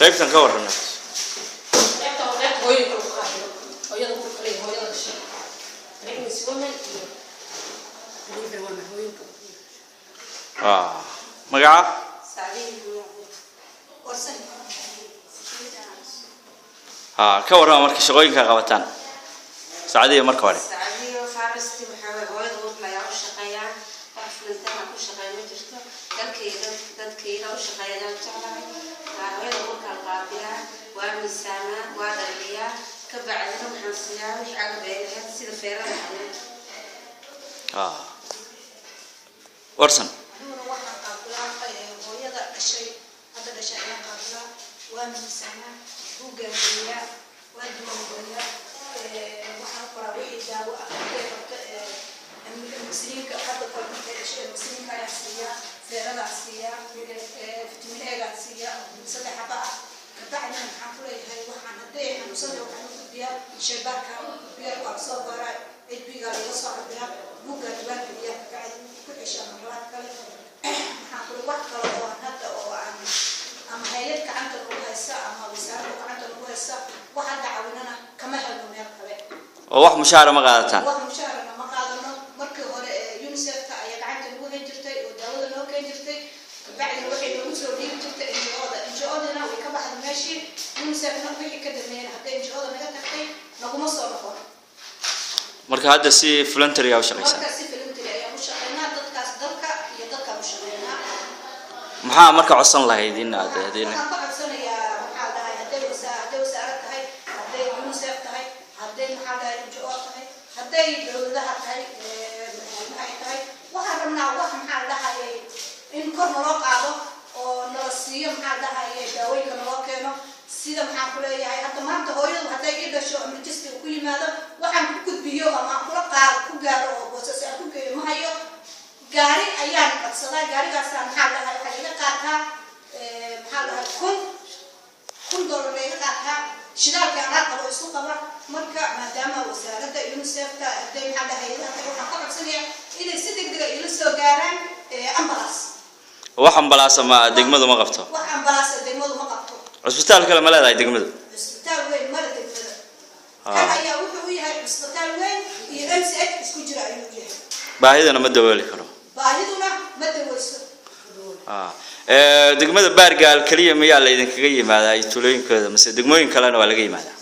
qaybtan ka warrana qaybtan waa qayb hooyada ku qaaday hooyada ku kale hooyada dhashay pregnancy woman iyo delivery woman hooyada magaca saaliin warsan ka warrama marka shaqooyinka qabataan saacadiyo marka hore saacadiyo faaristi waxa hooyada u layaa u shaqeeyaan aflantan ku shaqeeyo jirto dadkayga u shaqeeyaan jeclahay hooyada u kala qaabilaa waa miisaana waa dhaliya ka bacdina waxaan siyaa wixii aan beelahay sida feerada warsan waxaan qaabilaa hooyada dhashay hadda dhashay ayaan qaabilaa waa miisaana buuggaadiya waa duwalgooya waxaan qoraa wixii daawo ah مسلينك حتى كل شيء مسلينك يا سيا فيرلا سيا فيتامين A سيا مسلي حبا كبعنا نحفل هاي وحنا هدي نوصل وحنا بيا شبكة بيا وصل برا البيجا يوصل بيا بوجا بيا بيا قاعد كل شيء مرات كله نحفل وقت كله هذا أو عن أما هيلك عند الرئيسة أما وزارة عند الرئيسة واحد دعونا كما هذا ما يقبل وواحد مشاعر ما قادتان واحد مشاعر ما قادنا مركب يونسيف تاعي قاعد نقول جرتي وداود لو كان جرتي بعد الوحيد المسؤول اللي جرتي إنجاودنا ويكبح الماشي يونسيف نقول كده من حتى إنجاودنا قد تحتي نقوم الصرفة marka hadda si voluntary ah u shaqeysan marka si voluntary ah u shaqeynaa dadkaas dalka iyo dadka u shaqeynaa maxaa marka codsan lahayd in aad hadeen waxaan ka codsanayaa waxa dhahay haday wasaarad tahay haday UNICEF tahay haday maxaa dhahay NGO tahay haday dawladaha tahay maxay tahay waxaan rabnaa wax maxaa dhahay in kor loo qaado oo nala siiyo maxaa dhahay daawooyinka loo keeno sida maxaa ku leeyahay hadda maanta hooyadu haday i dhasho emergency ku yimaado waxaan ku gudbiyo ama kula qaado ku gaaro oo boosas aan ku geeyo ma hayo gaari ayaan qabsaday gaarigaas maxaa dhahay waxa iga qaataa maxaa dhahay $1,000 iga qaataa shidaalka aan qabo isku qaba marka maadaama wasaaradda UNICEF ta haday maxaa dhahay waxaan ka qabsanayaa inay si degdeg ah ila soo gaaraan ambulance wax ambulance ma degmadu ma qabto wax ambulance degmadu ma qabto cusbitaal kale ma leedahay degmadu cusbitaal weyn ma degmada kan ayaa wuxuu yahay cusbitaal weyn iyo MCH isku jira ayuu yahay baahidana ma dabooli karo baahiduna ma daweyso degmada baargaal kaliya ma yaa la idin kaga yimaadaa tuulooyinkooda mise degmooyin kalena waa laga yimaadaa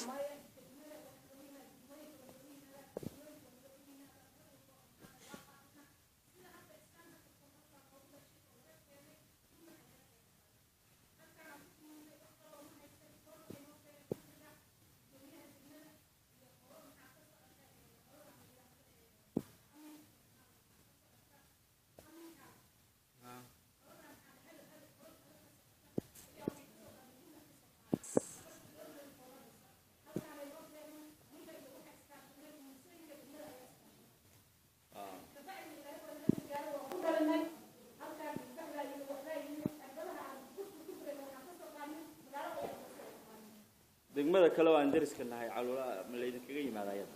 degmada kale waan dariska nahay calula ma la idin kaga yimaadaa yada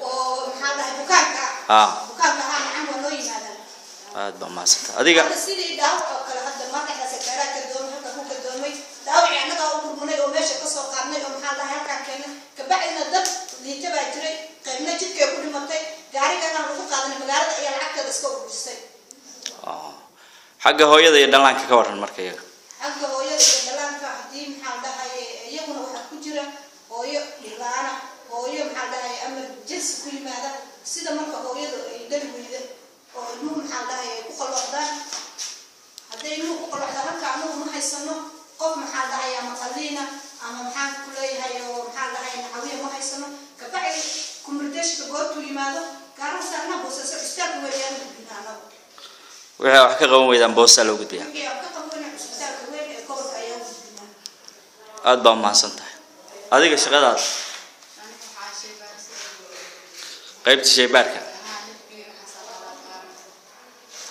oo maxaa dhahay bukaanka bukaanka aan loo yimaadaa aad ba maasanta adiga sidii dhaawac oo kale hadda marka sekretariga ka doomay halka ku ka doomay dhaawac anaga oo burburay oo meesha ka soo qaadnay oo maxaa dhahay halka keenay ka bacdina dad liita baa jiray qaybna jidkay ku dhimatay gaarigan lagu qaadanay magaalada ayaa lacagteeda iska urursay xagga hooyada iyo dhallaanka ka waran marka iyaga xagga hooyada iyo dhallaanka hadii maxaa dhahay iyaguna waxa ku jira hooyo dhibaana hooyo maxaa dhahay emergency ku yimaada sida marka hooyada ay dhali weyda oo ilmuhu maxaa dhahay ku qalooqdaan haday ilmuhu ku qalooqdaan halka anagu ma haysano qof maxaa dhahay ama qaliina ama maxaa ku leeyahay oo maxaa dhahay nacawiya ma haysano ka bacdi kumurdashka goortu yimaado gaaraha saarna boosasa istaag weeyaan binaano waxa wax ka qaban weydaan boosa loo gudbiyaa aad baa mahadsantahay adiga shaqadaad qaybta shaybaarka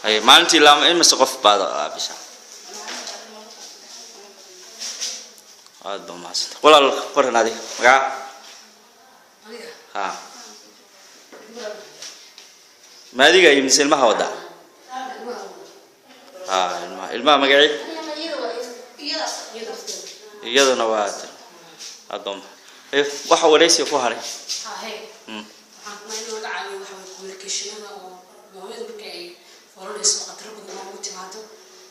ay maalintii laama imisa qof baad bisha aad baa mahadsantahay walaal qoran adiga magaca ma adiga iyo ilmaha wada ilmaha magaci iyaduna waa adoom waxa wareysi ku haray هاي waxaan inuu la caawiyo waxa way communication-ada oo hooyadu markay ay foranayso qatar badan oo u timaado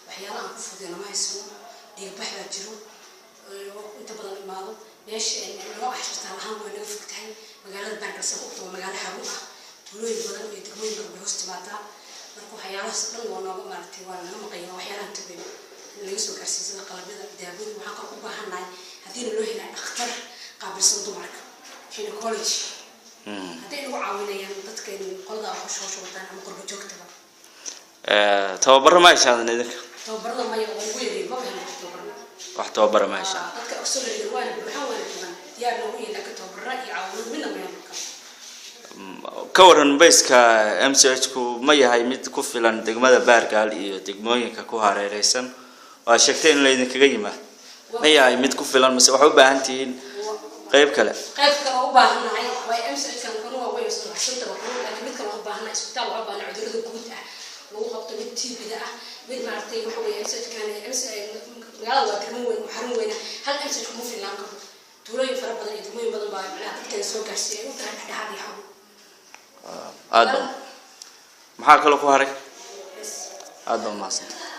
waxyaalaha aan ku fududeyno ma haysan dhiig bax baa jiro inta badan imaado meesha ay loo xashirtaan lahaan way naga fogtahay magaalada Bangalore oo magaalo xarun ah tuulooyin badan iyo degmooyin badan bay hoos timaadaa marka waxyaalahaas dhan waa nooga maartay waa naga maqayn waxyaalaha tabin laga soo gaarsiisada qalabada daawada waxaan ka u baahanahay hadii loo helo dhakhtar qaabilsan dumarka gynecology hadii lagu caawinayaan dadka qolada wax soo wadaan ama qurbo joogtaba tababar ma haysan idinka tababarada ma yahay ugu yeeray ma bahan tababarada wax tababar ma haysan dadka auxiliary waan waxaan wanaagsan diyaar loo yeelay ka tababarra iyo caawin midna ma yahay ka waran bayska MCH ku ma yahay mid ku filan degmada Baargaal iyo degmooyinka ku hareeraysan waa sheegtay in la idin kaga yimaado ma yahay mid ku filan mise wax u baahan tihiin qayb kale u baahanahay way MCH kan waa way soo xasanta laakiin mid kale u baahanahay isbitaal waa baahan cudurada guud ah lagu qabto mid TB ah mid maartay waxa way MCH kan magaalada waa degmo weyn xarun weyn hal MCH ku filan karo tuulooyin fara badan iyo degmooyin badan baa dadka soo gaarsiiyay u tahay dhaxal iyo aad maxaa kale ku haray aad ma